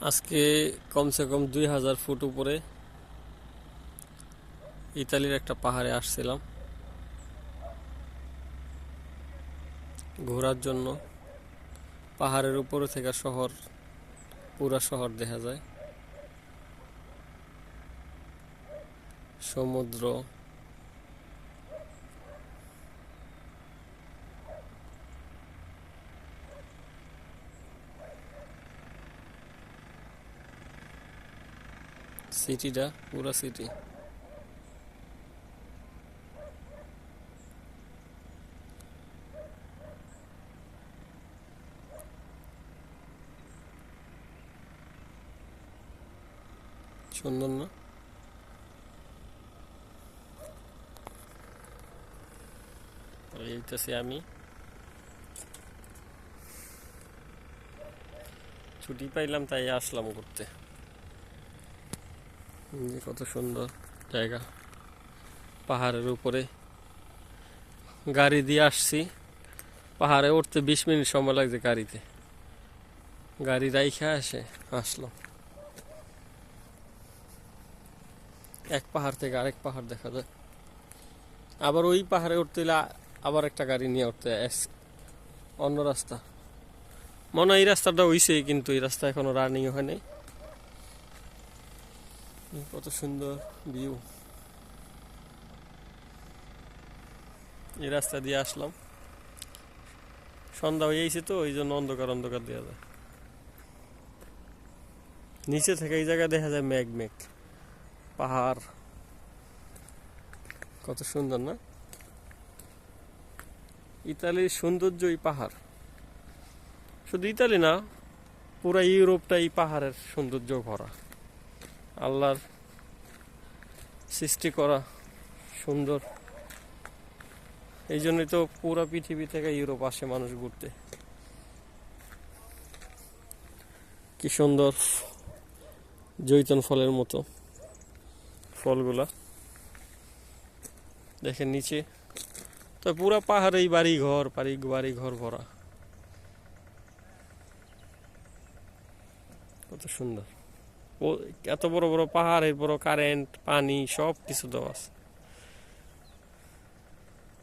আজকে কমসে কম 2000 ফুট উপরে ইতালির একটা পাহাড়ে আসছিলাম ঘোরার জন্য। পাহাড়ের উপরে থেকে শহর, পুরা শহর দেখা যায়, সমুদ্র। সিটিটা পুরা সিটি সুন্দর না? এইটাছি আমি ছুটি পাইলাম তাই আসলাম ঘুরতে। কত সুন্দর জায়গা, পাহাড়ের উপরে গাড়ি দিয়ে আসছি। পাহাড়ে উঠতে 20 মিনিট সময় লাগছে গাড়িতে, গাড়ি রাইখা আসলাম। এক পাহাড় থেকে আরেক পাহাড় দেখা যায়। আবার ওই পাহাড়ে উঠতে হলে আবার একটা গাড়ি নিয়ে উঠতে হয়, অন্য রাস্তা। মনে হয় এই রাস্তাটা হইছে, কিন্তু এই রাস্তা এখনো রানিং হয় নাই। কত সুন্দর ভিউ, এই রাস্তা দিয়ে আসলাম। সন্ধ্যা হয়ে গেছে তো, ওই জন্য অন্ধকার অন্ধকার দেওয়া যায়। নিচে থেকে এই জায়গায় দেখা যায় মেঘ মেঘ, পাহাড়। কত সুন্দর না? ইতালির সৌন্দর্যই পাহাড়। শুধু ইতালি না, পুরা ইউরোপটাই পাহাড়ের সৌন্দর্য ভরা। আল্লাহর সৃষ্টি করা সুন্দর। এই জন্যই তো পুরা পৃথিবী থেকে ইউরোপ আসে মানুষ ঘুরতে। কি সুন্দর জৈতন ফলের মতো ফলগুলা দেখেন নিচে। তো পুরা পাহাড়েই বাড়ি ঘর ভরা। কত সুন্দর! ও এত বড় বড় পাহাড়, এর বড় কারেন্ট, পানি সব কিছু দেওয়া আছে।